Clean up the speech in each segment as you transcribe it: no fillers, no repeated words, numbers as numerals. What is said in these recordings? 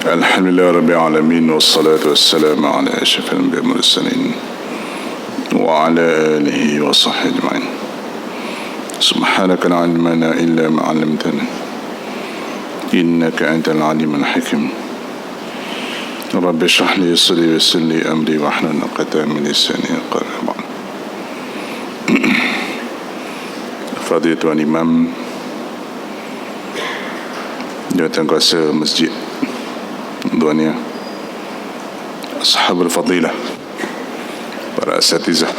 Alhamdulillah Rabbil Alamin. Wassalatu wassalamu ala ashrafil anbiya'i wal mursalin wa ala alihi wa sahbihi ajma'in. Subhanaka la ilma lana illa ma 'allamtana innaka antal alimul hakim. Rabbi shrah li sadri wa yassir li amri wahlul 'uqdatam min lisani yafqahu qawli. Fadilatul Imam Jawatan Kuasa Masjid Dunia, Ashabul Fadilah, para asatizah,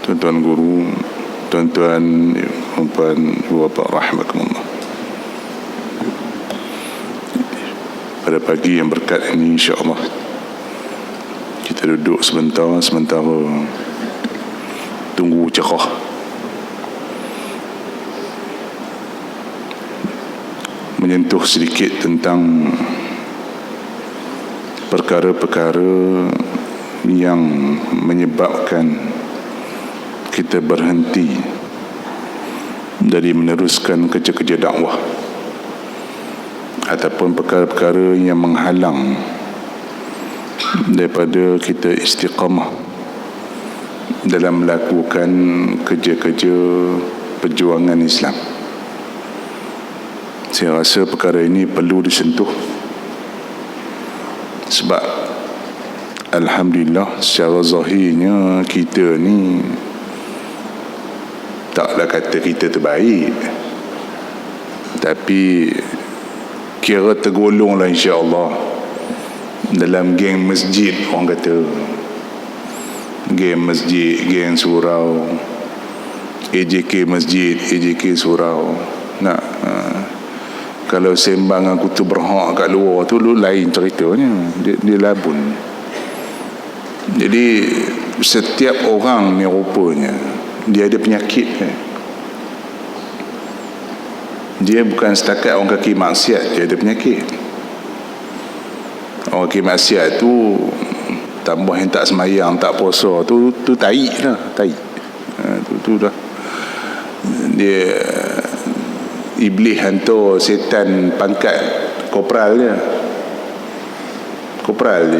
tuan-tuan guru, tuan-tuan, puan-puan, ibu bapa rahimakumullah. Pada pagi yang berkat ini, insya-Allah kita duduk sementara tunggu ceramah, menyentuh sedikit tentang perkara-perkara yang menyebabkan kita berhenti dari meneruskan kerja-kerja dakwah, ataupun perkara-perkara yang menghalang daripada kita istiqamah dalam melakukan kerja-kerja perjuangan Islam. Saya rasa perkara ini perlu disentuh, sebab alhamdulillah secara zahirnya kita ni taklah kata kita terbaik, tapi kira tergolong lah insya-Allah dalam geng masjid. Orang kata geng masjid, geng surau, AJK masjid, AJK surau. Kalau sembang aku tu berhak kat luar tu lain ceritanya, dia labun. Jadi setiap orang ni rupanya dia ada penyakit kan? Dia bukan setakat orang kaki maksiat, dia ada penyakit. Orang kaki maksiat tu tambah yang tak semayang, tak puasa tu tai lah, tai. Tu dah dia iblis hantar setan pangkat kopral dia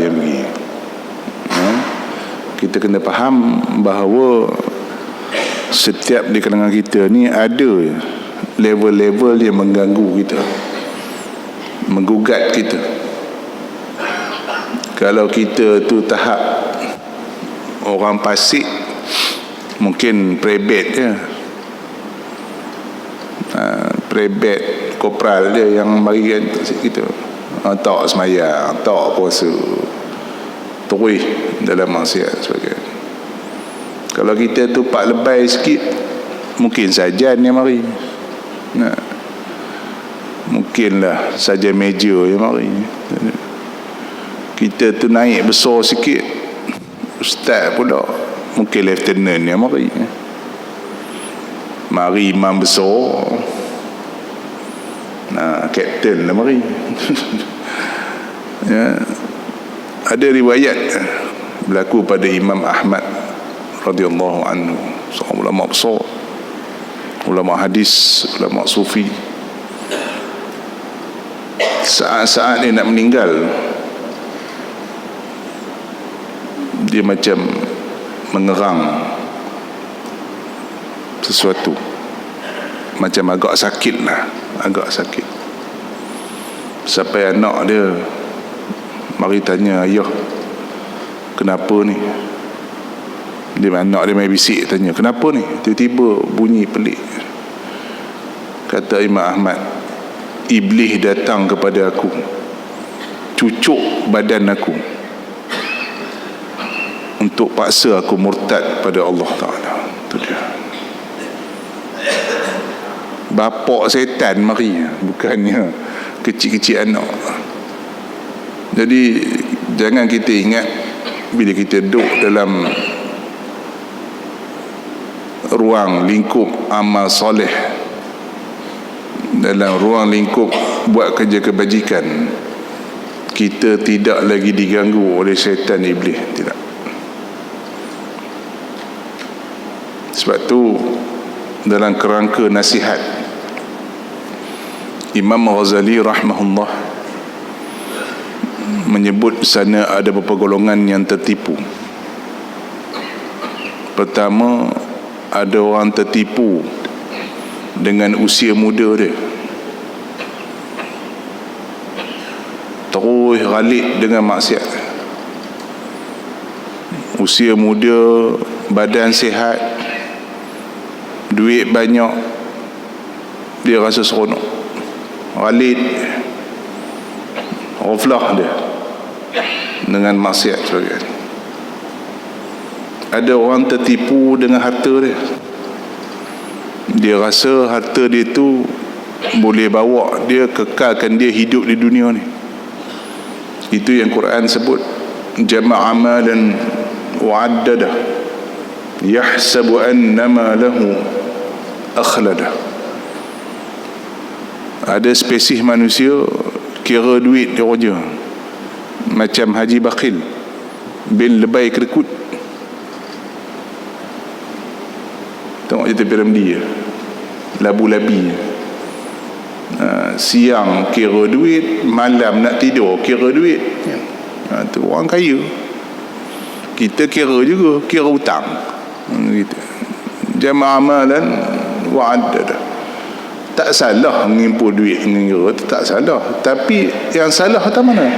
yang pergi. Kita kena faham bahawa setiap di kalangan kita ni ada level-level yang mengganggu kita, menggugat kita. Kalau kita tu tahap orang fasik, mungkin prebet je, prebet kopral dia yang bagi kita tak semayang, tak puasa, terus dalam maksiat sebagainya. Kalau kita tu pak lebay sikit, mungkin sajan yang mari, mungkinlah saja meja yang mari. Kita tu naik besar sikit, ustaz pula, mungkin lieutenant yang mari. Mari imam besar, kapten lah mari. Ya. Ada riwayat berlaku pada Imam Ahmad radhiyallahu anhu, seorang ulama besar, ulama hadis, ulama sufi. Saat-saat dia nak meninggal, dia macam mengerang sesuatu, macam agak sakit lah, agak sakit. Sampai anak dia mari tanya, ayah kenapa ni? Anak dia main bisik tanya, kenapa ni? Tiba-tiba bunyi pelik. Kata Imam Ahmad, iblis datang kepada aku, cucuk badan aku untuk paksa aku murtad pada Allah Ta'ala. Itu dia. Bapak setan mari, bukannya kecil-kecil anak. Jadi jangan kita ingat bila kita duduk dalam ruang lingkup amal soleh, dalam ruang lingkup buat kerja kebajikan, kita tidak lagi diganggu oleh syaitan iblis. Tidak. Sebab tu dalam kerangka nasihat, Imam Ghazali rahimahullah menyebut sana ada beberapa golongan yang tertipu. Pertama, ada orang tertipu dengan usia muda dia, terus ralik dengan maksiat. Usia muda, badan sihat, duit banyak, dia rasa seronok, ralik, ghaflah dia dengan maksiat sebagainya. Ada orang tertipu dengan harta dia. Dia rasa harta dia tu boleh bawa dia, kekalkan dia hidup di dunia ni. Itu yang Quran sebut, jama'a amalan wa'addada yahsabu annama lahu akhlada. Ada spesies manusia kira duit dia roja, macam Haji Bakhil bin Lebay Kerekut. Tengok cerita Piramli, labu-labi. Siang kira duit, malam nak tidur kira duit. Tu orang kaya. Kita kira juga, kira hutang. Gitu. Jama'a amalan wa'addada. Tak salah mengimpul duit mengira, tak salah. Tapi yang salah kat mana?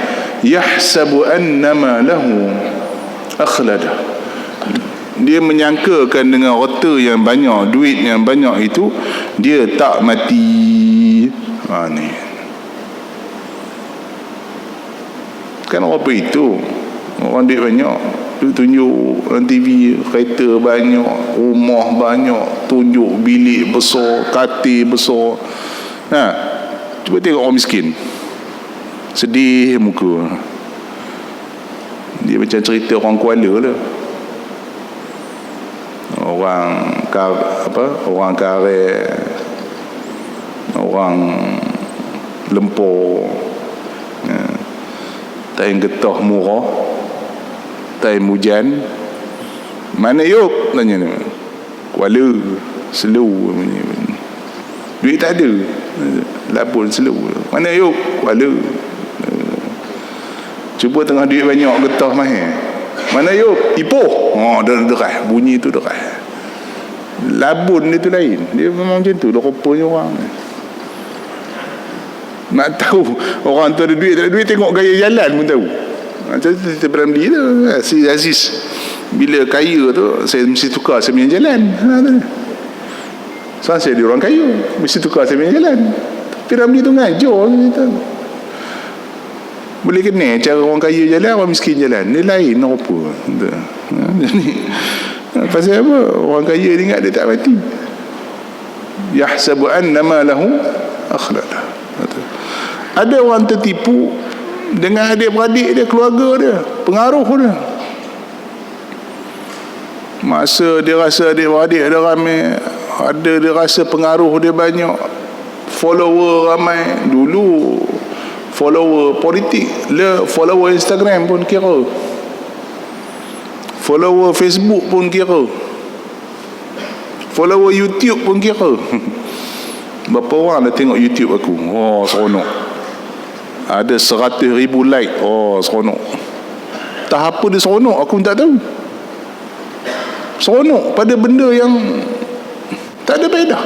Yahsabu annama lahu akhlada. Dia menyangkakan dengan harta yang banyak, duit yang banyak itu, dia tak mati. Ni kan apa itu? Orang duit banyak, tunjuk dalam TV, kereta banyak, rumah banyak, tunjuk bilik besar, katil besar. Cuba tengok orang miskin, sedih muka dia, macam cerita orang Kuala lah. Orang Karet, orang Lempur, time getah murah, time hujan, mana yuk tanya ni, Kuala slow, duit tak ada, lapun slow, mana yuk Kuala. Cuba tengah duit banyak, getah mahal, mana yuk Ipoh, deras, bunyi tu deras. Labun dia tu lain, dia memang macam tu dah rupanya orang. Nak tahu orang tu ada duit tak ada duit, tengok gaya jalan pun tahu. Macam cerita Piramli tu, si Aziz bila kaya tu, saya mesti tukar saya punya jalan. So, saya dia orang kaya, mesti tukar saya punya jalan. Piramli tu ngajar kita. Boleh kena cara orang kaya jalan, orang miskin jalan, dia lain apa. Jadi pasal apa? Orang kaya dia ingat dia tak mati. Yahsabu annama lahu akhlada. Ada orang tertipu dengan adik-beradik dia, keluarga dia, pengaruh dia. Masa dia rasa adik-beradik dia ramai, dia rasa pengaruh dia banyak, follower ramai. Dulu follower politik, follower Instagram pun kira, follower Facebook pun kira, follower YouTube pun kira. Berapa orang dah tengok YouTube aku? Oh, seronok. Ada 100,000 like. Oh, seronok. Tak apa dia seronok, aku pun tak tahu. Seronok pada benda yang tak ada faedah.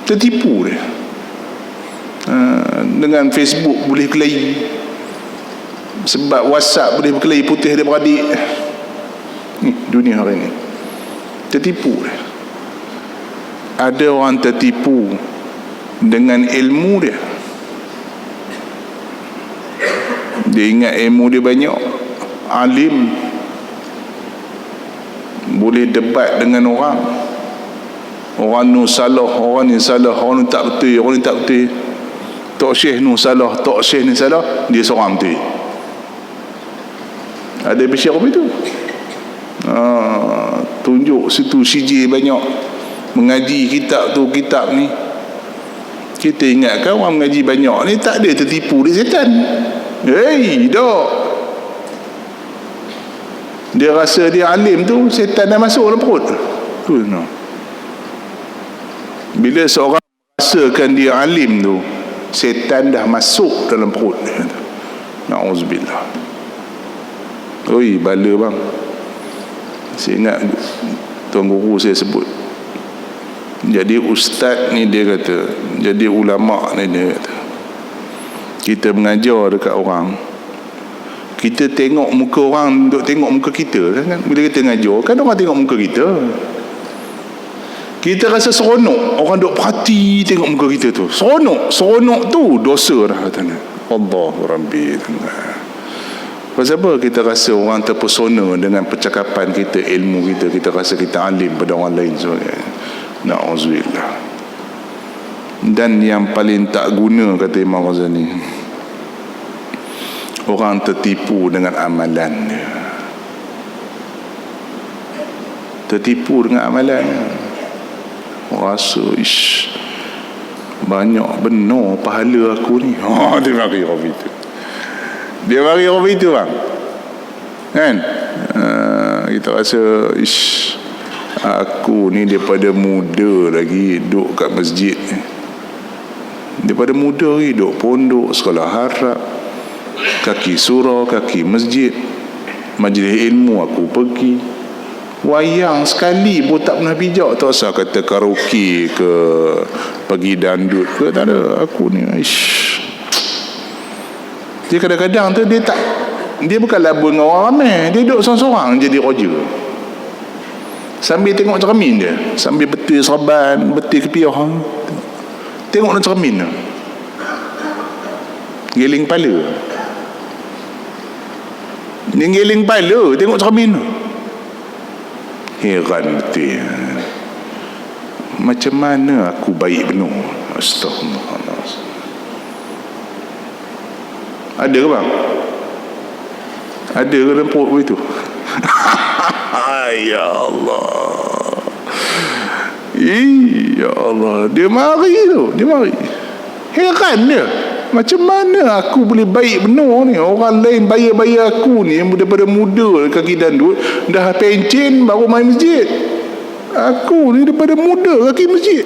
Tertipu dia. Dengan Facebook boleh kelahi, sebab WhatsApp boleh berkelahi putih dia beradik. Ni dunia hari ni, tertipu dia. Ada orang tertipu dengan ilmu dia. Dia ingat ilmu dia banyak, alim, boleh debat dengan orang. Orang ni salah, orang ni salah, orang ni tak betul, orang ni tak betul. Tok Syekh ni salah, Tok Syekh ni salah, dia seorang betul. Ada bersyar apa itu? Tunjuk situ CJ banyak, mengaji kitab tu, kitab ni. Kita ingatkan orang mengaji banyak ni tak ada tertipu, dia setan. Tak. Dia rasa dia alim tu, setan dah masuk dalam perut tu. Bila seorang rasakan dia alim tu, setan dah masuk dalam perut dia. Na'udzubillah. Oi, bala bang. Saya ingat tuan guru saya sebut, jadi ustaz ni dia kata, jadi ulama ni dia kata, kita mengajar dekat orang, kita tengok muka orang, duk tengok muka kita kan. Bila kita mengajar kan, orang tengok muka kita, kita rasa seronok. Orang duk perhati tengok muka kita tu, seronok tu dosa dah katanya. Allahu Rabbi. Pasal apa kita rasa orang terpesona dengan percakapan kita, ilmu kita, kita rasa kita alim pada orang lain sebagainya. Na'udzubillah. Dan yang paling tak guna, kata Imam Ghazali, orang tertipu dengan amalan dia. Tertipu dengan amalan dia. Rasa banyak benar pahala aku ni. Dia mari orang itu. Dia mari orang itu bang. Kan? Kita rasa aku ni daripada muda lagi duduk kat masjid ni. Daripada muda lagi duduk pondok, sekolah harap, kaki surau, kaki masjid, majlis ilmu aku pergi. Wayang sekali pun tak pernah pijak. Tak usah kata karaoke ke, pergi dandut ke, tak ada. Aku ni dia kadang-kadang tu dia bukan labur dengan orang ramai, dia duduk sorang-sorang jadi roja, sambil tengok cermin dia, sambil betul serban, betul kepiah, tengok dalam cermin tu, geling kepala, dia geling kepala tengok cermin tu. Heran betul, macam mana aku baik benar. Astagfirullah. Ada ke bang? Ada ke dalam perut itu? Ya Allah, ya Allah, dia mari tu, dia mari. Heran dia, macam mana aku boleh baik benar ni? Orang lain bayar aku ni daripada muda kaki dandut, dah pencen baru main masjid. Aku ni daripada muda kaki masjid.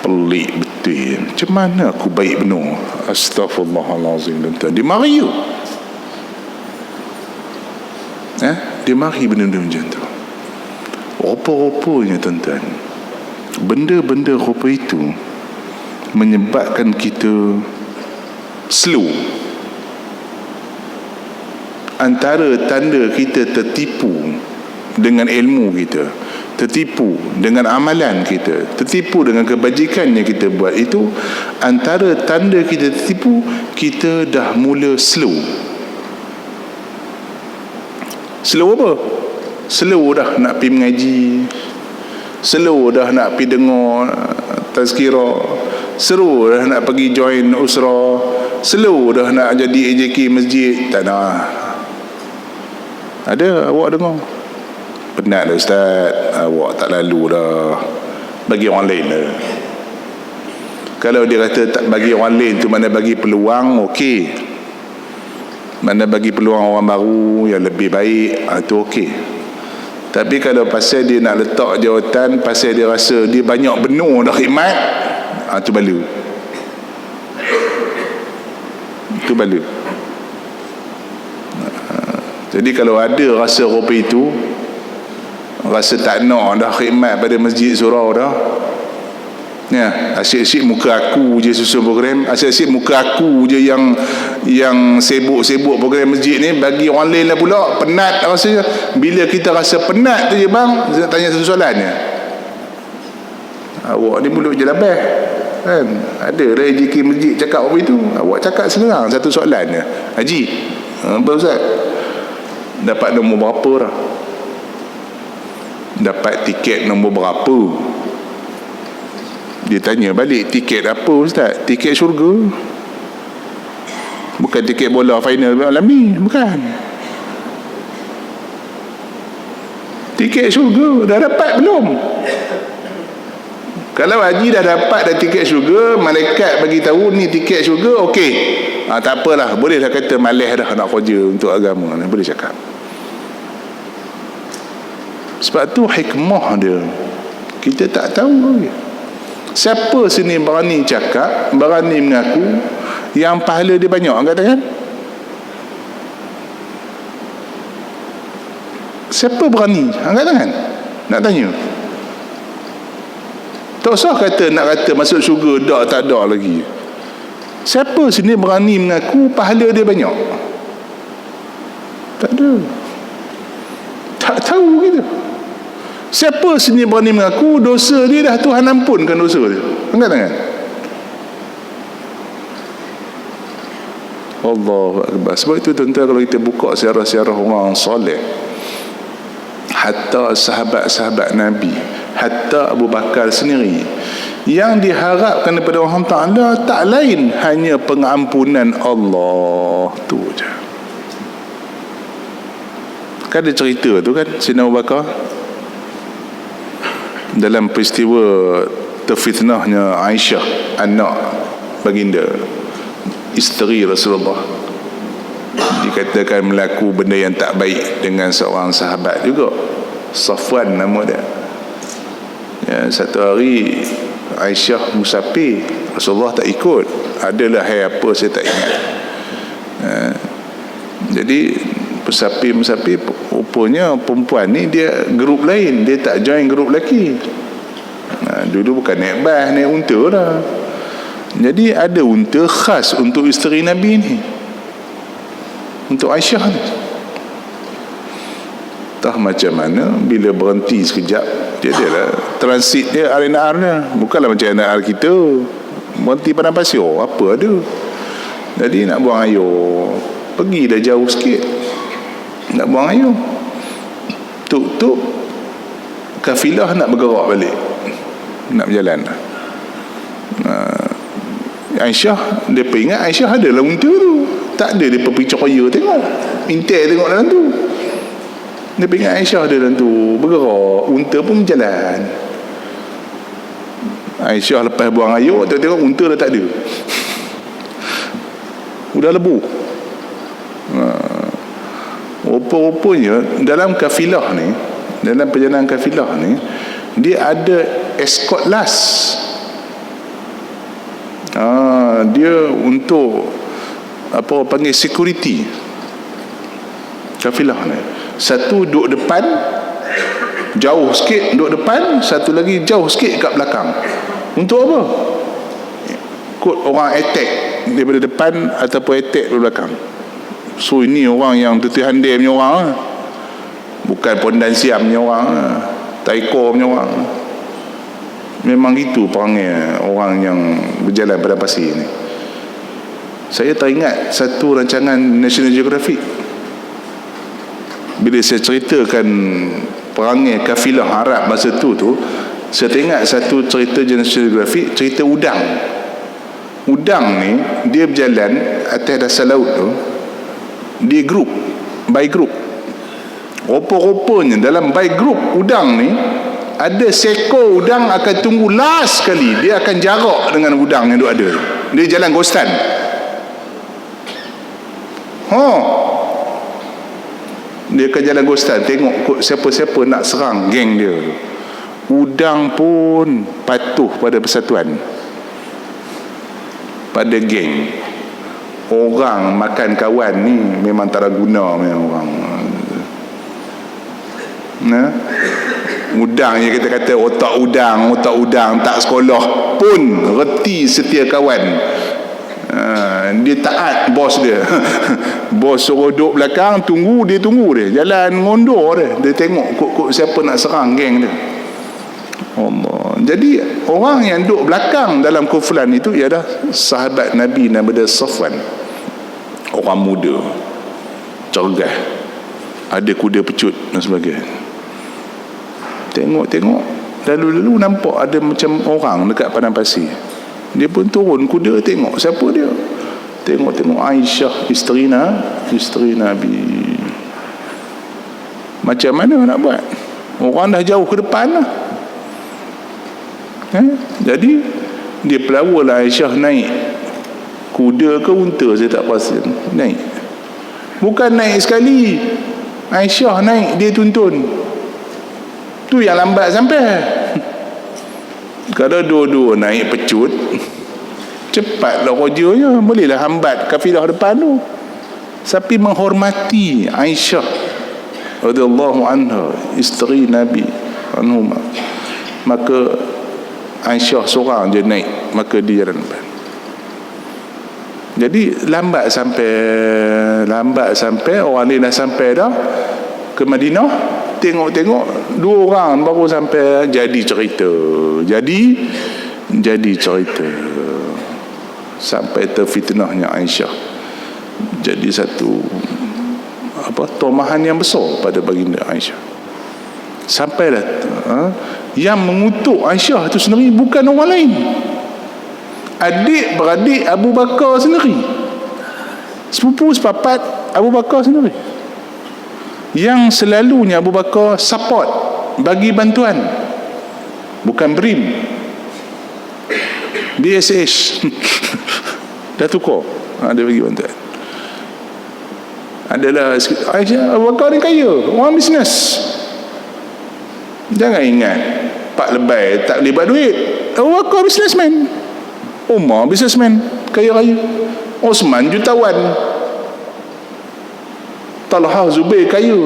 Pelik betul. Macam mana aku baik benar? Astaghfirullahalazim. Dia mari tu. Dia mari benda-benda macam tu. Rupa-rupanya tuan-tuan, benda-benda rupa itu menyebabkan kita slow. Antara tanda kita tertipu dengan ilmu kita, tertipu dengan amalan kita, tertipu dengan kebajikan yang kita buat, itu antara tanda kita tertipu, kita dah mula slow. Slow apa? Slow dah nak pergi mengaji, slow dah nak pergi dengar tazkirah, slow dah nak pergi join usrah, slow dah nak jadi AJK masjid. Tak nak. Ada awak dengar, penat dah ustaz, awak tak lalu dah, bagi orang lain dah. Kalau dia kata tak bagi orang lain tu, mana bagi peluang, okey. Mana bagi peluang orang baru yang lebih baik, tu okey. Tapi kalau pasal dia nak letak jawatan, pasal dia rasa dia banyak benar dah khidmat, tu bala. Itu bala. Jadi kalau ada rasa rupa itu, rasa tak nak dah khidmat pada masjid surau dah, ya, asyik-asyik muka aku je susun program, asyik-asyik muka aku je yang sibuk-sibuk program masjid ni, bagi orang lain lah pula penat rasanya. Bila kita rasa penat tu je bang, saya nak tanya satu soalan je, awak ni mulut je labah kan? Ada dah AJK masjid cakap apa itu, awak cakap senang satu soalan je, haji apa ustaz, dapat nombor berapa dah, dapat tiket nombor berapa? Dia tanya balik, tiket apa ustaz? Tiket syurga, bukan tiket bola final alami, bukan. Tiket syurga dah dapat belum? Kalau haji dah dapat dah tiket syurga, malaikat bagi tahu ni tiket syurga, okey. Tak apalah, boleh dah kata malas dah nak kerja untuk agama, boleh cakap. Sebab tu hikmah dia kita tak tahu lagi. Siapa sini berani cakap, berani mengaku yang pahala dia banyak, katakan. Siapa berani? Angkat tangan. Nak tanya. Tak usah nak kata masuk syurga tak ada lagi. Siapa sini berani mengaku pahala dia banyak? Tak ada. Tak tahu kita. Siapa sini berani mengaku dosa dia dah Tuhan ampunkan dosa dia? Angkat tangan. Allahu Akbar. Sebab itu tuan-tuan, kalau kita buka siarah-siarah orang soleh, hatta sahabat-sahabat Nabi, hatta Abu Bakar sendiri, yang diharapkan daripada Allah Ta'ala tak lain hanya pengampunan Allah. Tu je. Kan ada cerita tu kan, Sayyidina Abu Bakar dalam peristiwa terfitnahnya Aisyah, anak baginda, isteri Rasulullah, dikatakan melaku benda yang tak baik dengan seorang sahabat juga, Safwan nama dia. Ya, satu hari Aisyah musafir, Rasulullah tak ikut. Adalah hari apa saya tak ingat. Jadi musafir, rupanya perempuan ni dia grup lain, dia tak join grup lelaki. Dulu bukan naik bas, naik unta lah. Jadi ada unta khas untuk isteri Nabi ni, untuk Aisyah ni. Entah macam mana, bila berhenti sekejap, dia adalah transit dia RNR dia, bukanlah macam RNR kita berhenti padang pasir apa ada. Jadi nak buang air, pergi dah jauh sikit, nak buang air, tuk-tuk kafilah nak bergerak balik, nak berjalan. Aisyah, dia ingat Aisyah ada dalam unta tu. Tak ada, dia percaya tengok, intai tengok dalam tu. Dia ingat Aisyah ada dalam tu, bergerak, unta pun berjalan. Aisyah lepas buang air, tengok unta dah tak ada, udah lebu. Rupa-rupanya dalam kafilah ni, dalam perjalanan kafilah ni, dia ada escort last. Dia untuk apa panggil security kafilah ni. Satu duduk depan, jauh sikit duduk depan, satu lagi jauh sikit kat belakang. Untuk apa? Kod orang attack daripada depan ataupun attack dari belakang. So ini orang yang Tuti Handai punya orang lah. Bukan Pondan Siam punya orang lah, Taiko punya orang. Memang gitu perangai orang yang berjalan pada pasir ni. Saya teringat satu rancangan National Geographic, bila saya ceritakan perangai kafilah Arab masa tu, saya teringat satu cerita National Geographic, cerita udang. Udang ni dia berjalan atas dasar laut tu, dia group, by group. Rupa-rupanya dalam by group udang ni, ada seekor udang akan tunggu last sekali, dia akan jarak dengan udang yang ada. Dia jalan ghostan. Dia akan jalan ghostan, tengok siapa-siapa nak serang geng dia. Udang pun patuh pada persatuan, pada geng. Orang makan kawan ni memang tak ada guna memang orang. Udang yang kita kata otak udang tak sekolah pun reti setia kawan. Dia taat bos dia. Bos suruh duduk belakang, dia tunggu dia jalan ngondur dia tengok kok siapa nak serang geng dia. Allah. Jadi orang yang duduk belakang dalam kumpulan itu ialah sahabat Nabi nama dia Safwan. Orang muda, cergas, ada kuda pecut dan sebagainya. Tengok lalu nampak ada macam orang dekat padang pasir. Dia pun turun kuda, tengok siapa dia. Tengok Aisyah, isteri Nabi. Macam mana nak buat? Orang dah jauh ke depan lah. Jadi dia pelawalah Aisyah naik kuda ke unta, saya tak pasti. Naik, bukan naik sekali, Aisyah naik, dia tuntun. Tu yang lambat sampai. Kalau dua-dua naik pecut, cepatlah kerjanya, bolehlah hambat kafilah depan tu. Tapi menghormati Aisyah radhiyallahu anha, isteri Nabi anhuma, maka Aisyah seorang je naik, maka dia jalan depan. Jadi lambat sampai orang lain dah sampai dah ke Madinah, tengok-tengok dua orang baru sampai. Jadi cerita sampai terfitnahnya Aisyah. Jadi satu tomahan yang besar pada baginda Aisyah. Sampailah yang mengutuk Aisyah itu sendiri bukan orang lain, adik-beradik Abu Bakar sendiri, sepupu sepapat Abu Bakar sendiri, yang selalunya Abu Bakar support, bagi bantuan, bukan BRIM, BSH dah tukar, dia bagi bantuan. Adalah Aisyah, Abu Bakar ni kaya, orang bisnes. Jangan ingat Pak Lebay tak boleh buat duit. Abu Bakar businessman, Umar businessman, kaya-kaya. Osman jutawan, Talha Zubair kaya,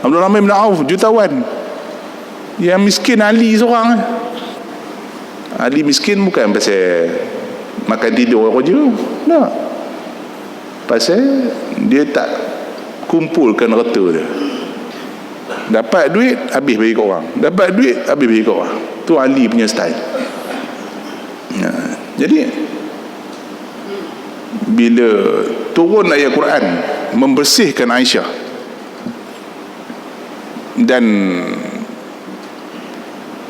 Abdul Rahman bin Auf jutawan. Yang miskin Ali seorang. Ali miskin bukan pasal makan tidur kerja, tak, pasal dia tak kumpulkan harta dia. Dapat duit habis bagi kat orang, dapat duit habis bagi kat orang. Tu Ali punya style. Jadi bila turun ayat Quran membersihkan Aisyah dan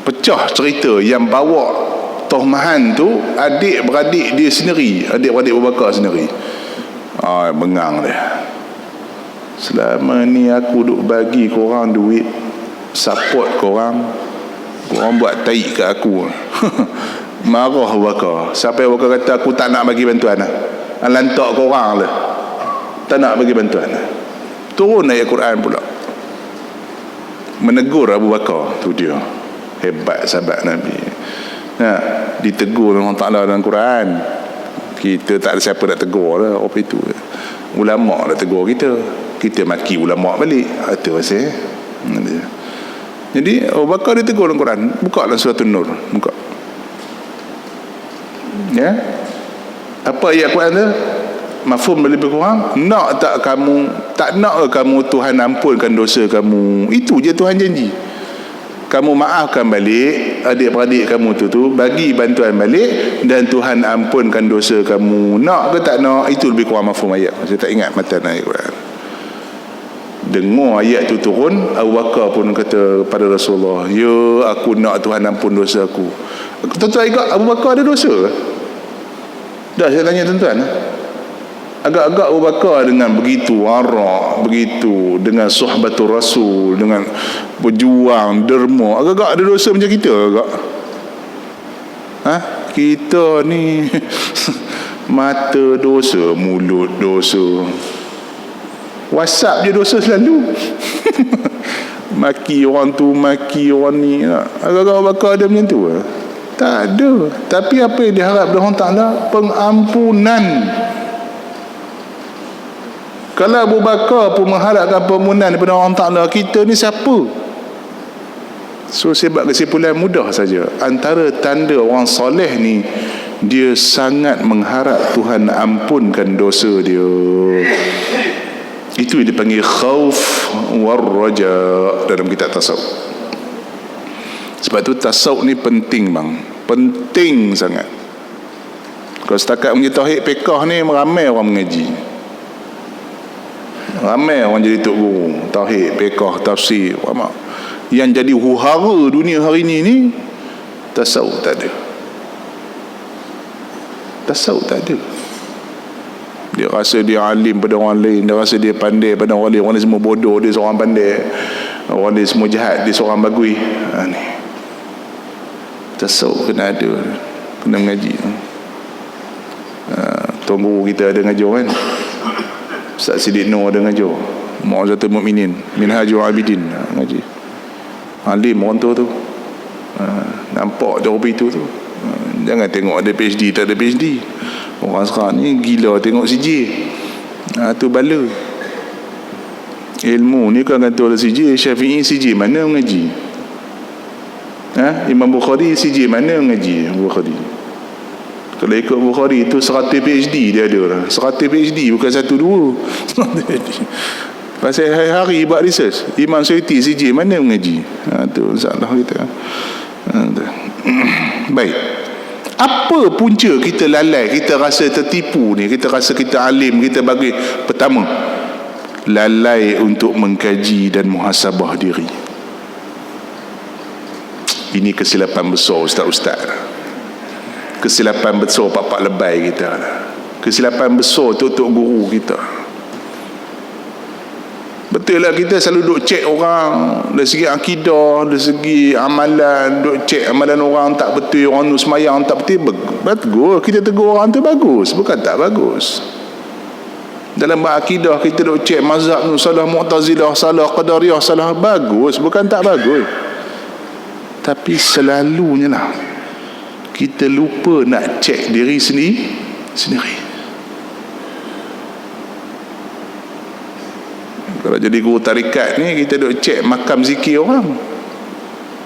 pecah cerita yang bawa tohmahan tu adik-beradik dia sendiri, adik-beradik Abu Bakar sendiri, bengang dia. Selama ni aku duk bagi korang duit, support korang buat taik kat aku. Marah Abu Bakar. Sampai Abu Bakar kata, aku tak nak bagi bantuan lah, lantak korang lah, tak nak bagi bantuan lah. Turun ayat Quran pula menegur Abu Bakar. Tu dia hebat sahabat Nabi. Ditegur Allah Ta'ala dalam Quran. Kita tak ada siapa nak tegur lah. Apa itu, ulama' nak tegur kita maki ulama' balik. Itu pasal jadi Abu Bakar dia tegur dalam Quran. Buka dalam surah An-Nur, buka ya, apa ayat Quran tu, mafhum lebih kurang. Tak nak kamu Tuhan ampunkan dosa kamu? Itu je Tuhan janji. Kamu maafkan balik adik-beradik kamu tu bagi bantuan balik, dan Tuhan ampunkan dosa kamu. Nak ke tak nak? Itu lebih kurang mafhum ayat. Saya tak ingat matan ayat Quran. Dengar ayat tu turun, Abu Bakar pun kata pada Rasulullah, ya, aku nak Tuhan ampun dosa aku. Tuan-tuan ingat Abu Bakar ada dosa ke? Dah saya tanya tuan-tuan, agak-agak Abu Bakar dengan begitu warak, begitu dengan sahabatul Rasul, dengan berjuang derma, agak-agak ada dosa macam kita agak. Kita ni mata dosa, mulut dosa, WhatsApp je dosa selalu. Maki orang tu, maki orang ni. Agak-agak Abu Bakar ada macam tu? Tak ada. Tapi apa yang diharap dari Allah Ta'ala? Pengampunan. Kalau Abu Bakar pun mengharapkan pengampunan daripada Allah Ta'ala, kita ni siapa? So sebab kesimpulan mudah saja. Antara tanda orang soleh ni, dia sangat mengharap Tuhan ampunkan dosa dia. Itu yang dipanggil khauf war raja dalam kitab tasawuf. Sebab tu tasawuf ni penting bang, penting sangat. Kalau setakat mengaji tauhid fiqh ni, ramai orang mengaji, ramai orang jadi tok guru tauhid fiqh tafsir. Yang jadi huhara dunia hari ni tasawuf tak ada. Tasawuf tak ada. Dia rasa dia alim pada orang lain, dia rasa dia pandai pada orang lain. Orang lain semua bodoh, dia seorang pandai. Orang lain semua jahat, dia seorang bagui. Ni tasawuf kena ada, kena mengaji. Tuan guru kita ada ngajar kan, Ustaz Siddiq Nur ada ngajar Mu'azatul Mu'minin, Minhajul Abidin, ngaji. Alim orang tu nampak jauh itu tu. Jangan tengok ada PhD tak ada PhD. Orang sekarang ni gila tengok CJ. Tu bala. Ilmu ni kan kata oleh CJ, Syafi'i CJ mana mengaji? Imam Bukhari CJ mana mengaji? Bukhari. Kalau ikut Bukhari tu 100 PhD dia ada lah. 100 PhD bukan 1-2. Pasal hari-hari buat research. Imam Syafi'i CJ mana mengaji? Tu masalah kita. Baik. Apa punca kita lalai, kita rasa tertipu ni, kita rasa kita alim, kita bagi? Pertama, lalai untuk mengkaji dan muhasabah diri. Ini kesilapan besar ustaz-ustaz. Kesilapan besar pak-pak lebay kita. Kesilapan besar tok-tok guru kita. Betul lah, kita selalu duk cek orang dari segi akidah, dari segi amalan, duk cek amalan orang tak betul, orang tu semayang tak betul. Bagus, kita tegur orang tu bagus, bukan tak bagus. Dalam akidah kita duk cek mazhab tu salah, Mu'tazilah salah, Qadariyah salah, bagus, bukan tak bagus. Tapi selalunya lah kita lupa nak cek diri sendiri. Kalau jadi guru tarikat ni, kita duk cek makam zikir orang,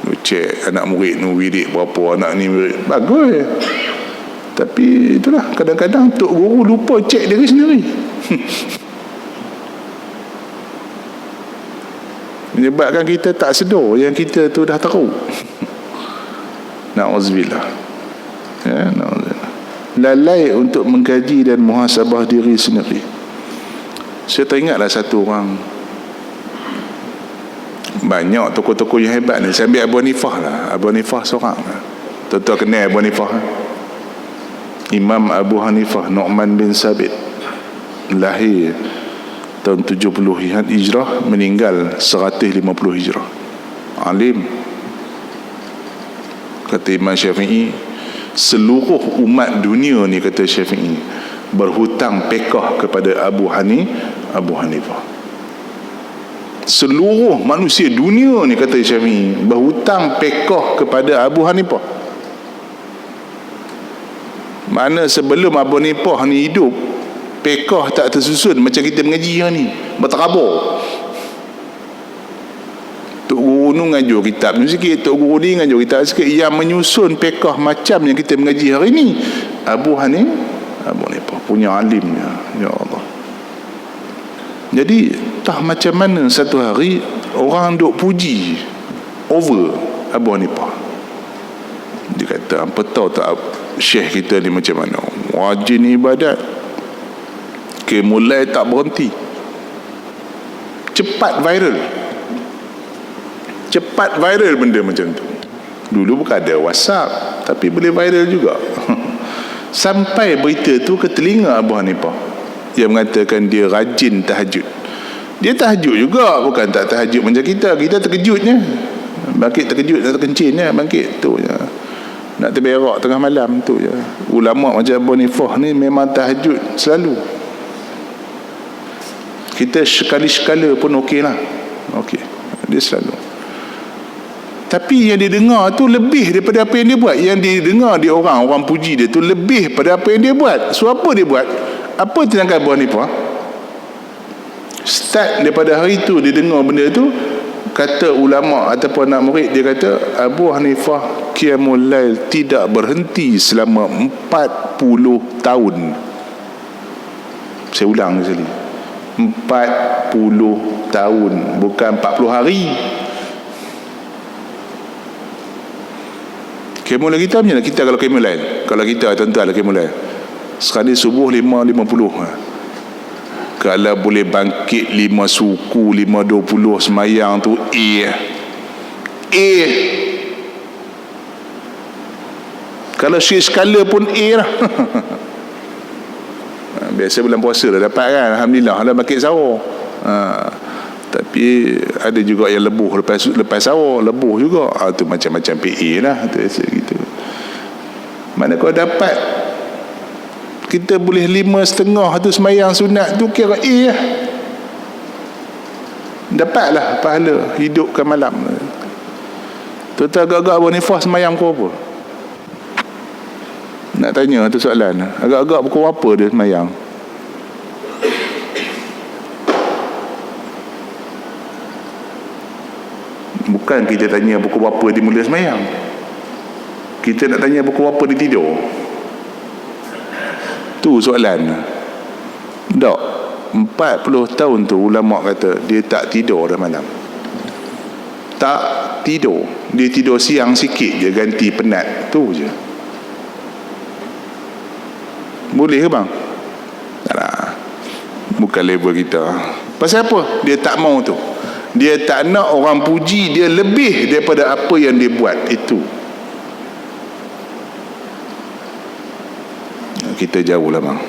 duk cek anak murid ni wirid berapa, anak ni wirid, bagus. Tapi itulah, kadang-kadang tok guru lupa cek diri sendiri. Menyebabkan kita tak sedar yang kita tu dah tahu. Na'udzubillah. Ya, na'udzubillah. Lalai untuk mengkaji dan muhasabah diri sendiri. Saya teringatlah satu orang, banyak tokoh-tokoh yang hebat ni. Saya ambil Abu Hanifah lah. Abu Hanifah seorang lah. Tuan-tuan kenal Abu Hanifah? Imam Abu Hanifah Nu'man bin Sabit, lahir tahun 70 Hijrah, meninggal 150 Hijrah. Alim. Kata Imam Syafi'i, seluruh umat dunia ni, kata Syafi'i, berhutang pekah kepada Abu Hanifah. Seluruh manusia dunia ni, kata Syafi'i, berhutang pekah kepada Abu Hanifah. Mana sebelum Abu Hanifah ni hidup, pekah tak tersusun macam kita mengaji hari ni, berterabur. Tok guru ni ngajar kitab ni sikit, tok guru ni ngajar kitab sikit, yang menyusun pekah macam yang kita mengaji hari ni Abu Hanifah punya alimnya, ya Allah. Jadi tah macam mana satu hari orang duk puji over Abu Hanifah. Dia kata, apa tahu tak syekh kita ni macam mana, rajin ibadat, mulai tak berhenti, cepat viral benda macam tu. Dulu bukan ada WhatsApp, tapi boleh viral juga. Sampai berita tu ke telinga Abu Hanifah, yang mengatakan dia rajin tahajud. Dia tahajud juga, bukan tak tahajud macam kita. Kita terkejutnya, bangkit terkejut dan terkencinnya, bangkit tu je, nak terberak tengah malam tu je. Ulama macam Abu Hanifah ni memang tahajud selalu. Kita sekali-sekala pun okey lah, okey, dia selalu. Tapi yang dia dengar tu lebih daripada apa yang dia buat. Yang dia dengar dia orang puji dia tu lebih pada apa yang dia buat. So apa dia buat? Apa tindakan Abu Hanifah? Start daripada hari tu dia dengar benda tu, kata ulama ataupun anak murid, dia kata Abu Hanifah qiyamul lail tidak berhenti selama 40 tahun. Saya ulang sekali, 40 tahun, bukan 40 hari. Qiyamul lail kita macam mana? Kita kalau qiyamul lail, kalau kita tuan-tuan lah qiyamul lail, sekali subuh 5.50, kalau boleh bangkit 5 suku 5.20 semayang tu kalau syekh skala pun lah. Biasa bulan puasa dah dapat kan, alhamdulillah lah bangkit sahur. Tapi ada juga yang lebuh lepas sahur, lebuh juga. Tu macam-macam PA lah tu, gitu. Mana kau dapat, kita boleh 5.30 tu semayang sunat tu, kira lah. Dapatlah pahala hidupkan malam. Tu agak-agak Abu Hanifah semayang kau apa? Nak tanya tu soalan. Agak-agak pukul apa dia semayang? Bukan kita tanya pukul berapa dia mula semayang. Kita nak tanya pukul berapa dia tidur. Tu soalan. Tak. 40 tahun tu ulama kata dia tak tidur dah malam. Tak tidur. Dia tidur siang sikit je, ganti penat. Tu je. Boleh ke bang? Tak lah. Bukan level kita. Pasal apa? Dia tak mau tu. Dia tak nak orang puji dia lebih daripada apa yang dia buat. Itu. Kita jauh lah bang.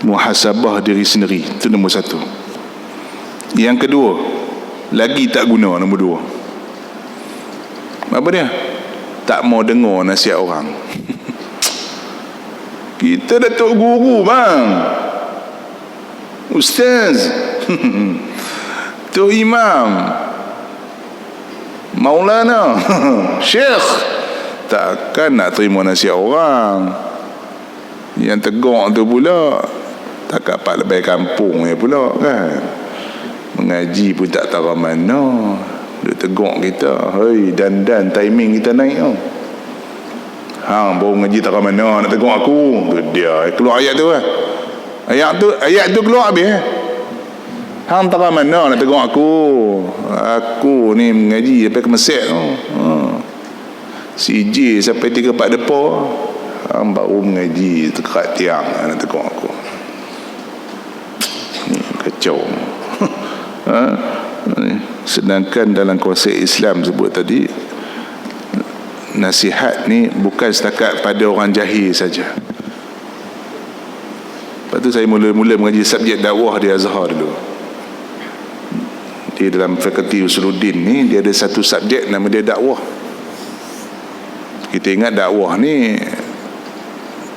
Muhasabah diri sendiri. Itu nombor satu. Yang kedua, lagi tak guna, nombor dua. Apa dia? Tak mau dengar nasihat orang. Kita Datuk Guru bang, Ustaz, Tok Imam, Maulana, Syekh, takkan nak terima nasihat orang. Yang tegak tu pula tak pak lebih kampung ya pula kan. Mengaji pun tak tahu mana. Dia tegak kita, hei dan timing kita naik tau. Hang baru ngaji tak mana nak tegak aku. Tu dia keluar ayat tu lah. Ayat tu keluar habis. Hang tak mana nak tegak aku. Aku ni mengaji sampai ke Mesir tu. CJ sampai 3-4 depa. Hang baru mengaji dekat tiang nak tegak aku. Ni kacau. Sedangkan dalam konsep Islam sebut tadi, nasihat ni bukan setakat pada orang jahil saja. Lepas tu saya mula mengaji subjek dakwah di Azhar dulu. Di dalam fakulti Usuluddin ni dia ada satu subjek nama dia dakwah. Kita ingat dakwah ni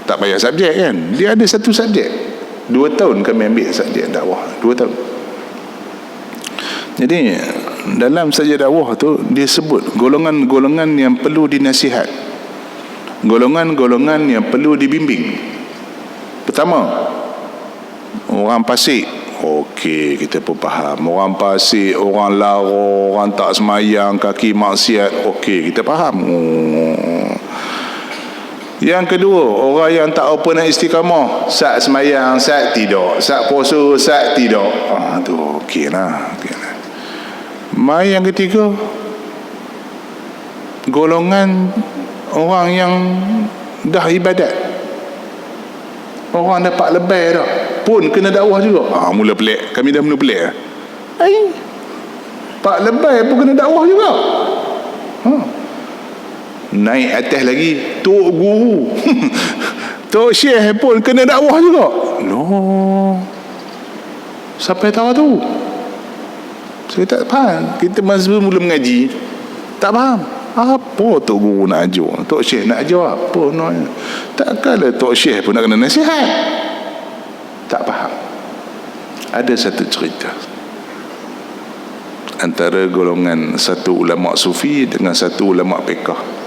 tak payah subjek kan. Dia ada satu subjek. 2 tahun kami ambil subjek dakwah. 2 tahun. Jadi dalam saja dakwah tu dia sebut golongan-golongan yang perlu dinasihat, golongan-golongan yang perlu dibimbing. Pertama, orang fasik. Okey, kita pun faham. Orang fasik, orang lara, orang tak semayang, kaki maksiat. Okey, kita faham. Yang kedua, orang yang tak apa nak istiqamah, saat semayang, saat tidak, saat puasa, saat tidak. Tu okeylah. Mai yang ketiga, golongan orang yang dah ibadat, orang dapat lebih dah pun kena dakwah juga. Mula pelik. Kami dah mula pelik. Pak lebih pun kena dakwah juga. Naik atas lagi, Tok Guru Tok Syekh pun kena dakwah juga. Siapa tahu tu? Saya tak faham. Kita masa mula mengaji tak faham apa Tok Guru nak ajar, Tok Syekh nak ajar apa. Takkanlah Tok Syekh pun nak kena nasihat. Tak faham. Ada satu cerita antara golongan satu ulama sufi dengan satu ulama fiqh.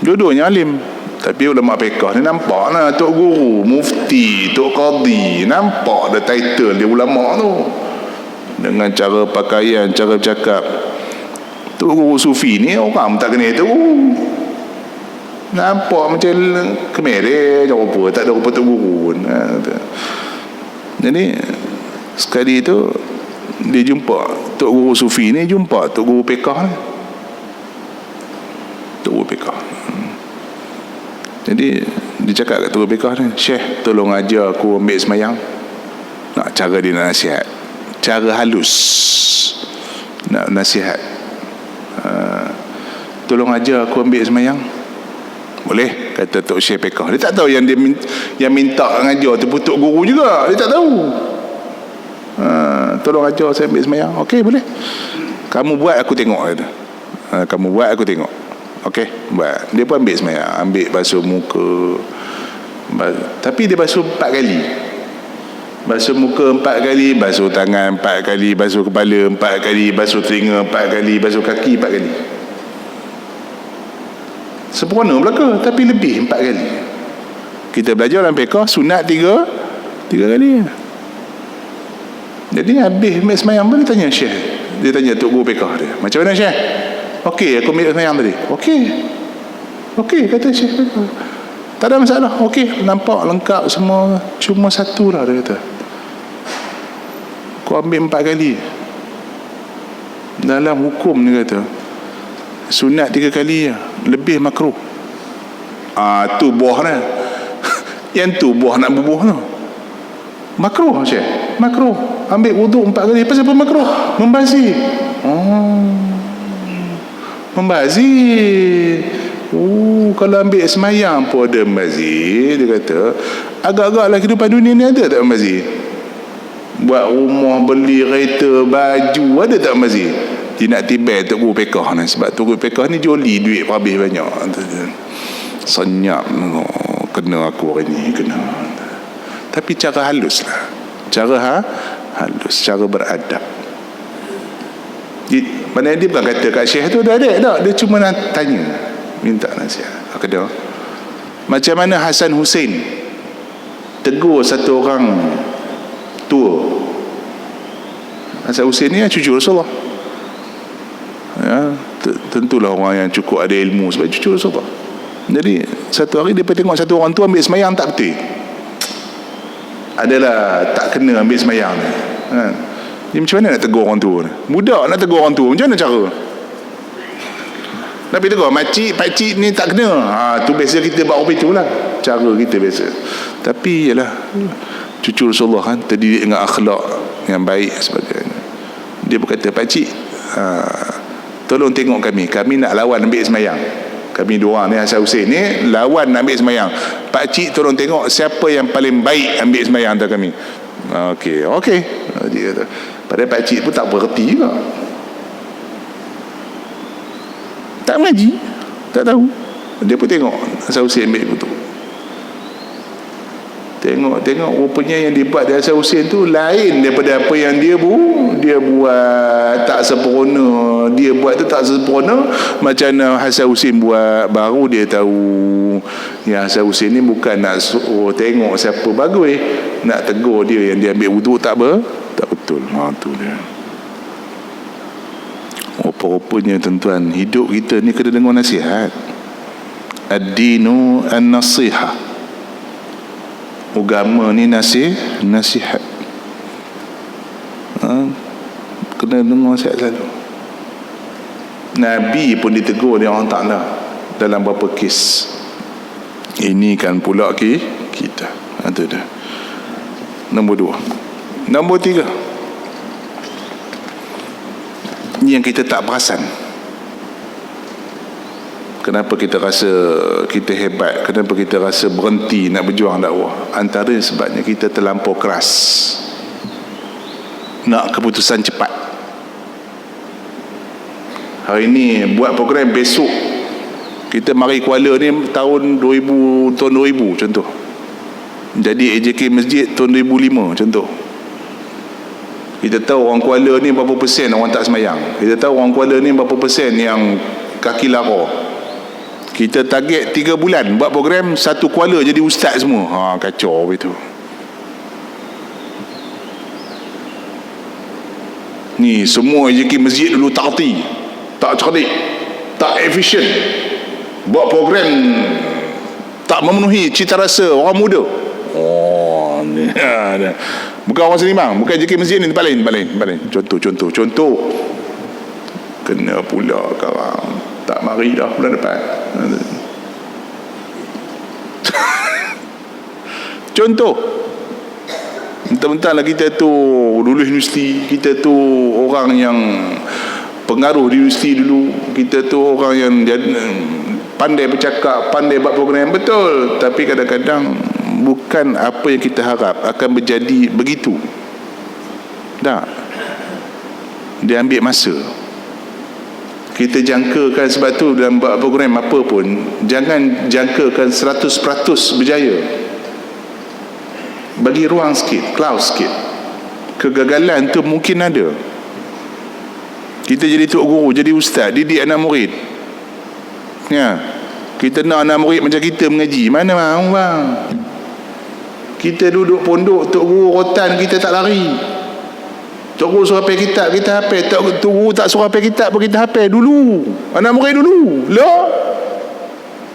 Dua-duanya alim, tapi ulama fiqh ni nampak lah Tok Guru, mufti, Tok Qadi, nampak dah title dia ulama tu. Dengan cara pakaian, cara bercakap. Tok Guru sufi ni orang tak kenal tu. Nampak macam kemere, macam apa, tak ada rupa Tok Guru pun. Jadi sekali tu dia jumpa Tok Guru sufi ni, jumpa Tok Guru fiqh ni. Tok Guru fiqh. Jadi dia cakap kat Tok Guru fiqh ni, Syekh tolong ajar aku ambil semayang. Nak cara dia nak nasihat, cara halus nak nasihat. Tolong ajar aku ambil semayang. Boleh, kata Tok Syekh fiqh. Dia tak tahu yang dia yang minta ngajar tu Tok Guru juga. Dia tak tahu. Tolong ajar saya ambil semayang. Okey, boleh. Kamu buat aku tengok kata. Kamu buat aku tengok. Okey, buat. Dia pun ambil semayang, ambil basuh muka. Tapi dia basuh 4 kali. Basuh muka 4 kali, basuh tangan 4 kali, basuh kepala 4 kali, basuh telinga 4 kali, basuh kaki 4 kali. sempurna belaka, tapi lebih 4 kali. Kita belajar dalam fiqh sunat 3 kali. Jadi habis ambil semayang pun dia tanya Syekh, dia tanya Tok Guru fiqh dia, macam mana Syekh? Okey aku ambil semayang tadi. Okey kata Syekh fiqh, tak ada masalah. Okey, nampak lengkap semua, cuma satu lah dia kata, kau ambil 4 kali. Dalam hukum dia kata sunat 3 kali lebih makruh. Tu buah dah. Yang tu buah nak bubuh tu makruh Syekh, makruh. Ambil wuduk 4 kali. Pasal apa makruh? Membazir. Membazir. Kalau ambil semayang pun ada membazir. Dia kata agak-agaklah kehidupan dunia ni ada tak membazir? Buat rumah, beli kereta, baju, ada tak membazir? Dia nak tiba Tok Guru fiqh ni. Sebab Tok Guru fiqh ni joli duit habis banyak. Senyap, kena aku hari ni, kena. Tapi cara halus lah, cara halus, cara beradab. Mana dia bukan kata kat Syekh tu dah ada tak, dia cuma nak tanya, minta nasihat. Kena macam mana Hasan Hussein tegur satu orang tua. Hasan Hussein ni cucu Rasulullah, tentulah orang yang cukup ada ilmu sebab cucu Rasulullah. Jadi satu hari dia pergi tengok satu orang tua ambil semayang tak betul, adalah tak kena ambil semayang ni. Dia macam mana nak tegur orang tua ni? Budak nak tegur orang tua, macam mana cara? Tapi tegur pakcik ni tak kena. Tu biasa kita buat apa itulah, cara kita biasa. Tapi ialah cucu Rasulullah kan, terdidik dengan akhlak yang baik sebagainya. Dia berkata, pakcik, tolong tengok kami nak lawan ambil semayang. Kami dua orang ni, Hasan Hussein ni lawan nak ambil semayang. Pakcik tolong tengok siapa yang paling baik ambil semayang antara kami. Okey. Dia kata, padahal pakcik pun tak bererti juga, tak mengaji, tak tahu. Dia pun tengok Hasan Hussein ambil betul. Tengok rupanya yang dibuat dari Hasan Hussein tu lain daripada apa yang dia buat, tak sempurna. Dia buat tu tak sempurna. Macam mana Hasan Hussein buat, baru dia tahu yang Hasan Hussein ni bukan nak tengok siapa bagus, nak tegur dia yang dia ambil wudu tak betul. Tu dia. Rupa-rupanya tuan-tuan, hidup kita ni kena dengar nasihat. Ad-dinu an-nasihah. Agama ni nasihat. Kena dengar nasihat selalu. Nabi pun ditegur oleh Allah Ta'ala dalam beberapa kes. Ini kan pula kita. Itu dah. Nombor 2. Nombor 3, ini yang kita tak perasan. Kenapa kita rasa kita hebat? Kenapa kita rasa berhenti nak berjuang dakwah? Antara sebabnya kita terlampau keras, nak keputusan cepat. Hari ni buat program, besok kita mari Kuala ni tahun 2000 contoh. Jadi AJK masjid tahun 2005 contoh. Kita tahu orang Kuala ni berapa persen orang tak semayang. Kita tahu orang Kuala ni berapa persen yang kaki lara. Kita target 3 bulan buat program, satu Kuala jadi ustaz semua. Kacau begitu. Ni semua AJK masjid dulu tak cerdik, tak efisien, buat program tak memenuhi cita rasa orang muda. Ni bukan orang Senimbang, bukan AJK masjid ni, tempat lain. Contoh. Kena pula sekarang tak mari dah bulan depan. Contoh, mentang-mentang lah kita tu lulus universiti, kita tu orang yang pengaruh di universiti dulu, kita tu orang yang pandai bercakap, pandai buat program, betul. Tapi kadang-kadang bukan apa yang kita harap akan menjadi begitu. Tak. Dia ambil masa. Kita jangkakan, sebab tu dalam buat program apa pun, jangan jangkakan 100% berjaya. Bagi ruang sikit, cloud sikit. Kegagalan tu mungkin ada. Kita jadi tok guru, jadi ustaz, didik anak murid, ya, Kita nak anak murid macam kita mengaji, mana mahu bang? Kita duduk pondok, tok guru rotan kita tak lari. Tok guru suruh hafal kitab, kita hafal. Tok guru tak suruh hafal kitab pun kita hafal dulu. Anak murid dulu. Lah.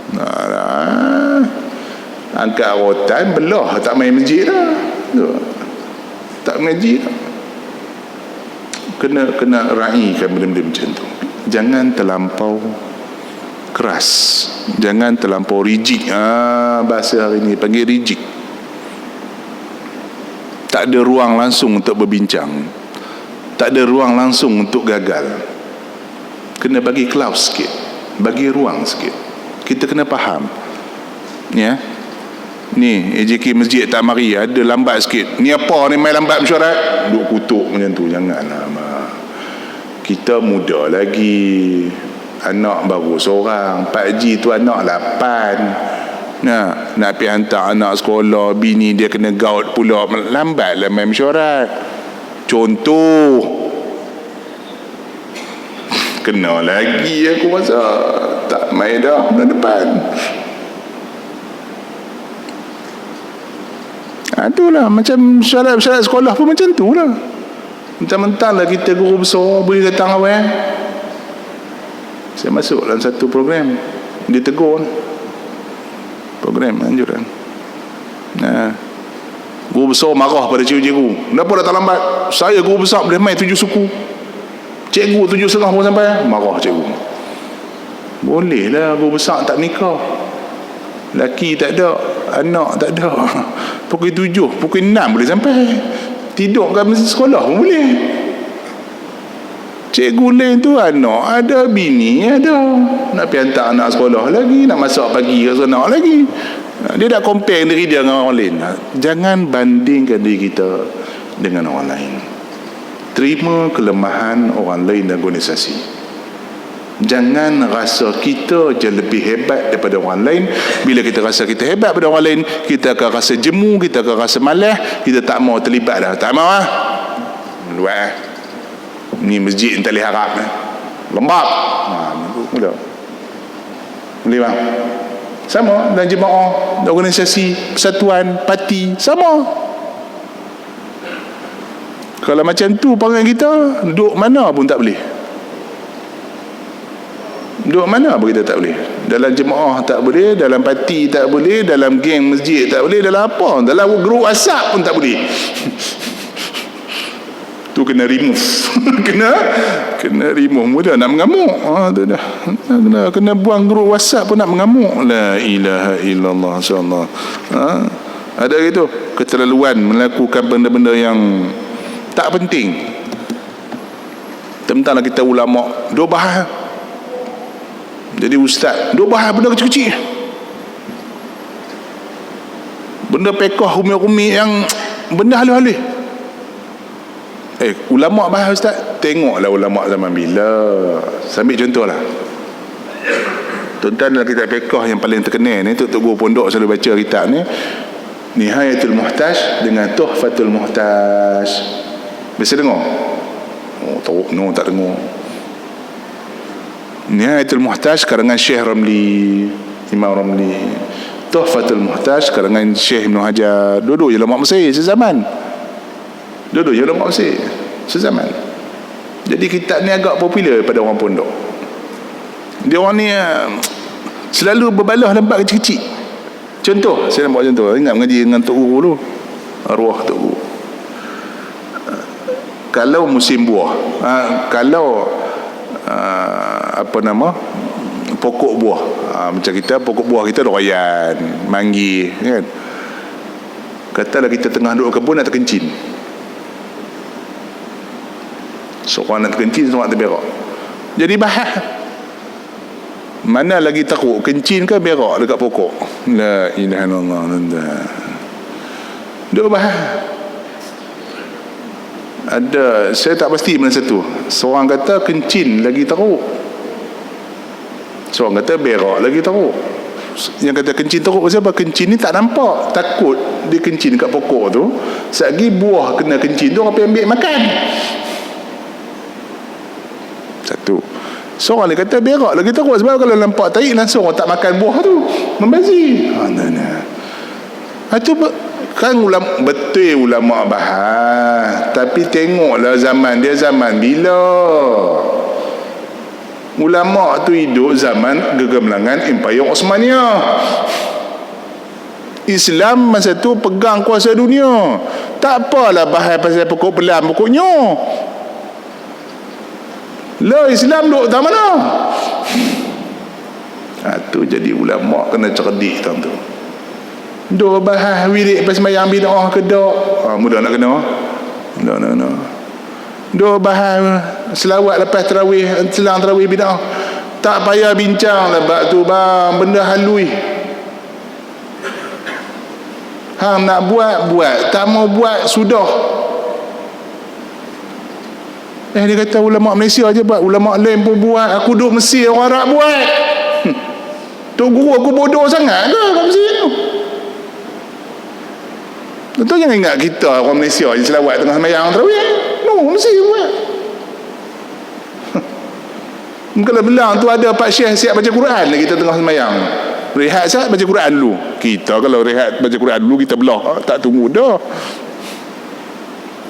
Nah, angkat rotan belah, tak main masjid dah. Tak mengaji dah. Kena raikan benda-benda macam tu. Jangan terlampau keras, jangan terlampau rigid. Bahasa hari ni panggil rigid. Tak ada ruang langsung untuk berbincang, tak ada ruang langsung untuk gagal. Kena bagi close sikit, bagi ruang sikit. Kita kena faham, ya. Ni AJK masjid tak mari, ada lambat sikit. Ni apa ni main lambat mesyuarat? Duk kutuk macam tu. Janganlah. Kita muda lagi, anak baru seorang. Pak Haji tu anak 8. Nak pergi hantar anak sekolah, bini dia kena gaut pula, lambatlah main mesyuarat. Contoh. Kena lagi aku rasa. Tak main dah bulan depan. Itulah macam syarat-syarat sekolah pun macam tu lah. Mentang-mentang lah kita guru besar boleh datang awal. Saya masuk dalam satu program, dia tegur program anjuran. Guru besar marah pada cikgu-cikgu, kenapa datang lambat? Saya guru besar boleh main 7 suku, cikgu 7.30 pun sampai. Marah cikgu. Boleh lah guru besar tak nikah, laki tak ada, anak tak ada. Pukul 7, pukul 6 boleh sampai. Tidur kat masjid sekolah pun boleh. Cikgu lain tu anak ada, bini ada, nak pergi hantar anak sekolah lagi, nak masak pagi kat sana lagi. Dia dah compare diri dia dengan orang lain. Jangan bandingkan diri kita dengan orang lain. Terima kelemahan orang lain dan organisasi. Jangan rasa kita je lebih hebat daripada orang lain. Bila kita rasa kita hebat daripada orang lain, kita akan rasa jemu, kita akan rasa malas, kita tak mau terlibat dah. Tak mau luar. Ni masjid yang tak boleh harap lembab. Mula boleh bang. Sama dan jemaah, organisasi, persatuan, parti, sama. Kalau macam tu perangai kita, duduk mana pun tak boleh. Duduk mana pun kita tak boleh. Dalam jemaah tak boleh, dalam parti tak boleh, dalam geng masjid tak boleh, dalam apa, dalam grup WhatsApp pun tak boleh. Tu kena remove. kena remove. Mudah nak mengamuk. Tu dah. Kena buang grup WhatsApp pun nak mengamuk. La ilaha illallah insyaallah. Ada gitu keterlaluan melakukan benda-benda yang tak penting. Tentang kita ulama duk bahas. Jadi ustaz duk bahas benda kecil-kecil, benda pekah rumi-rumi yang benda halus-halus. Ulama bahas ustaz, tengoklah ulama zaman bila. Sambil contohlah, tuan-tuan dalam kitab pekah yang paling terkenal ni, Tok Guru Pondok selalu baca kitab ni, Nihayatul Muhtaj dengan Tuhfatul Muhtaj. Biasa dengar? Tak dengar. Nihayatul Muhtaj karangan Syekh Ramli, Imam Ramli. Tuhfatul Muhtaj karangan Syekh Ibn Hajar. Dua-dua ulama Mesir sezaman. Dua-dua ulama Mesir sezaman. Jadi kitab ni agak popular pada orang pondok. Dia orang ni selalu berbalah lembat kecil-kecil. Contoh, saya nak buat contoh. Ingat mengaji dengan Tok Guru dulu, arwah Tok Guru. Kalau musim buah, kalau pokok buah, macam kita pokok buah kita royan, manggi kan. Katalah kita tengah duduk kebun nak terkencin, seorang nak terkencin, seorang nak terberak. Jadi bahas mana lagi teruk, kencin ke berak dekat pokok. La ilaha illallah. Duk bahas. Ada, saya tak pasti mana satu. Seorang kata kencin lagi teruk, seorang kata berak lagi teruk. Yang kata kencin teruk siapa? Kencin ni tak nampak, takut dia kencin kat pokok tu, selagi buah kena kencin tu, orang pergi ambil makan. Satu. Seorang dia kata berak lagi teruk, sebab kalau nampak tahi langsung orang tak makan buah tu, membazir. Itu kan ulama bahas, tapi tengoklah zaman dia zaman bila. Ulama tu hidup zaman kegemilangan Empayar Osmania. Islam masa tu pegang kuasa dunia. Tak apalah bahas pasal pokok pelam pokoknya. Lah Islam duduk tak mana? Tu jadi ulama kena cerdik tu. Duk bahas wirid pas sembahyang bid'ah ke dak? Mudah nak kena. No. Duk bahas selawat lepas tarawih, selang tarawih bid'ah. Tak payah bincang lah bab tu bang, benda halui. Hang nak buat, tak mau buat sudah. Dia kata ulama Malaysia je buat, ulama lain pun buat. Aku duduk Mesir, orang Arab buat. Tok guru aku bodoh sangat ke kat Mesir tu? Tentu jangan ingat kita orang Malaysia je selawat tengah sembahyang tarawih. No, Mesir buat. Kalau bilang tu ada Pak Syekh siap baca Quran lagi kita tengah sembahyang. Rehat sat baca Quran dulu. Kita kalau rehat baca Quran dulu kita belah, tak tunggu dah.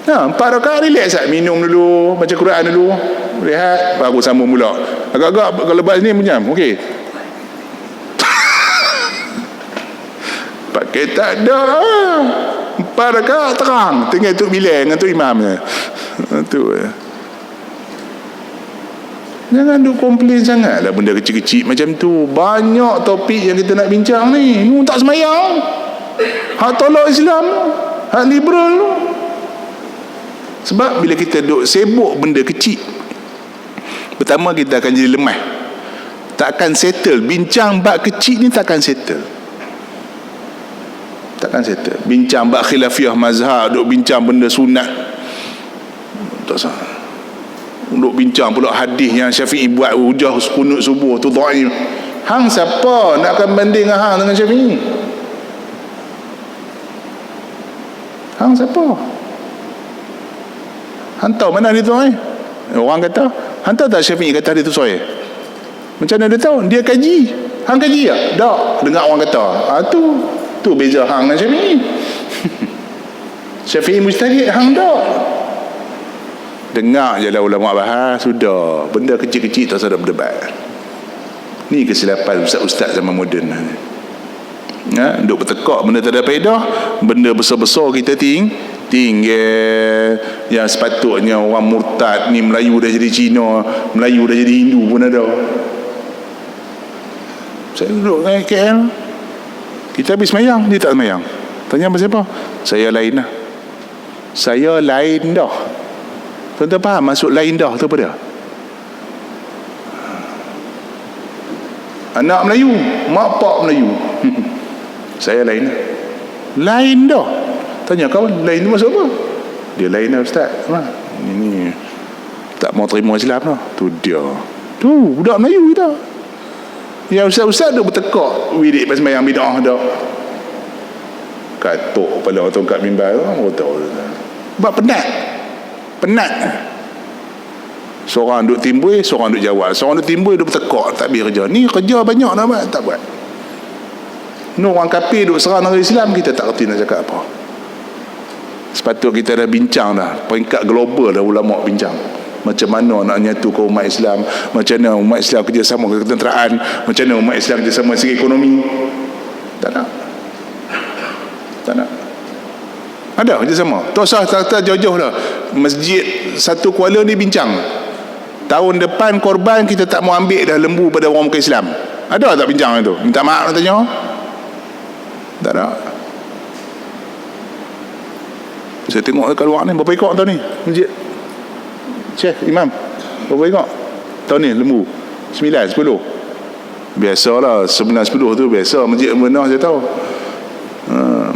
4 rakaat relax sat, minum dulu, baca Quran dulu, rehat, baru sambung pula. Agak-agak kalau lepas ni macam okey. Pakai tak ada. 4 rakaat terang, tinggal tu bilang dengan tu imamnya. Tu. Jangan duk komplain sangatlah benda kecil-kecil macam tu. Banyak topik yang kita nak bincang ni. Mu tak semayang. Hak tolak Islam, hak liberal tu. Sebab bila kita duk sibuk benda kecil, pertama kita akan jadi lemah, takkan settle. Bincang bab kecil ni takkan settle. Bincang bab khilafiyah mazhab, duk bincang benda sunat, tak sah. Duk bincang pula hadis yang Syafi'i buat hujah kunut subuh tu dhaif. Hang siapa nak akan banding hang dengan Syafi'i? Hang siapa? Hantar mana dia tu orang kata, hantar tak Syafi'i kata dia tu sahih? Macam mana dia tahu? Dia kaji. Hang kaji tak? Tak, dengar orang kata. Tu beza hang dengan Syafi'i. Syafi'i mujtahid, hang tak. Dengar je lah ulama bahas, sudah. Benda kecil-kecil tak sadar berdebat. Ni kesilapan ustaz-ustaz zaman moden. Duk bertekak benda tak ada faedah, benda besar-besar kita tinggal yang sepatutnya orang murtad ni, Melayu dah jadi Cina, Melayu dah jadi Hindu pun ada. Saya duduk dengan KL, kita habis semayang, dia tak semayang. Tanya pasal apa? Saya lain dah. Tuan-tuan faham maksud lain dah tu apa dia? Anak Melayu, mak pak Melayu. Saya lain dah. Tanya kawan, lain tu maksud apa? Dia lain dah ustaz. Ini tak mau terima Islam dah. Tu dia. Tu budak Melayu kita. Yang ustaz-ustaz duk bertekak wirid pas sembahyang bid'ah dah. Katuk kepala orang kat mimbar tu, tahu. Sebab penat. Seorang duk timbul, seorang duk jawab. Seorang duk timbul, duk bertekak, tak habis kerja. Ni kerja banyak nak buat, tak buat. Orang kafir duk serang negara Islam, kita tak kerti nak cakap apa. Sepatut kita dah bincang dah, peringkat global dah ulama bincang macam mana nak nyatukan umat Islam, macam mana umat Islam kerjasama dengan ketenteraan, macam mana umat Islam kerjasama segi ekonomi. Tak nak ada kerjasama. Tak usah tak jauh-jauh lah. Masjid satu Kuala ni bincang, tahun depan korban kita tak mau ambil dah lembu pada orang bukan Islam. Ada tak bincang itu? Minta maaf nak tanya. Tak ada. Saya tengok kat luar ni, berapa ekor tahun ni masjid? Syekh, Imam, berapa ekor tahun ni lembu? 9, 10. Biasalah 9, 10 tu biasa. Masjid benar saya tahu.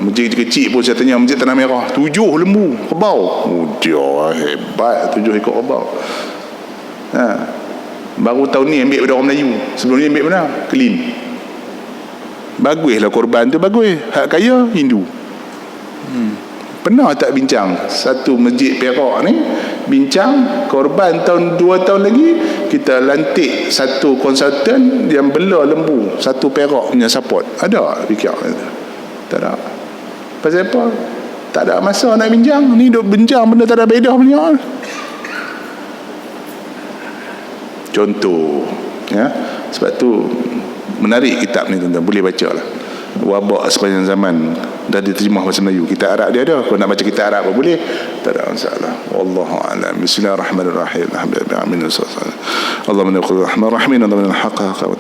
Masjid kecil pun saya tanya, masjid Tanah Merah 7 lembu kerbau. Dia hebat, 7 ekor kerbau. Baru tahun ni ambil pada orang Melayu. Sebelum ni ambil mana? Clean. Baguslah korban tu, bagus. Hak kaya Hindu. Pernah tak bincang satu masjid Perak ni, bincang korban tahun 2 tahun lagi kita lantik satu konsultan yang bela lembu, satu Perak punya support. Ada fikir tak ada. Pasal apa? Tak ada masa nak bincang. Ni duk bincang benda tak ada bedah punya. Contoh, ya. Sebab tu menarik kitab ni tuan-tuan, boleh baca lah. Wabak sepanjang zaman dah diterjemah bahasa Melayu. Kitab Arab dia ada. Kalau nak baca kitab Arab apa boleh, tak ada masalah. Wallahu a'lam. Bismillahirrahmanirrahim. Alhamdulillah. Amin. Allahumma inna rahman rahmin. Allahumma inna haqqa wa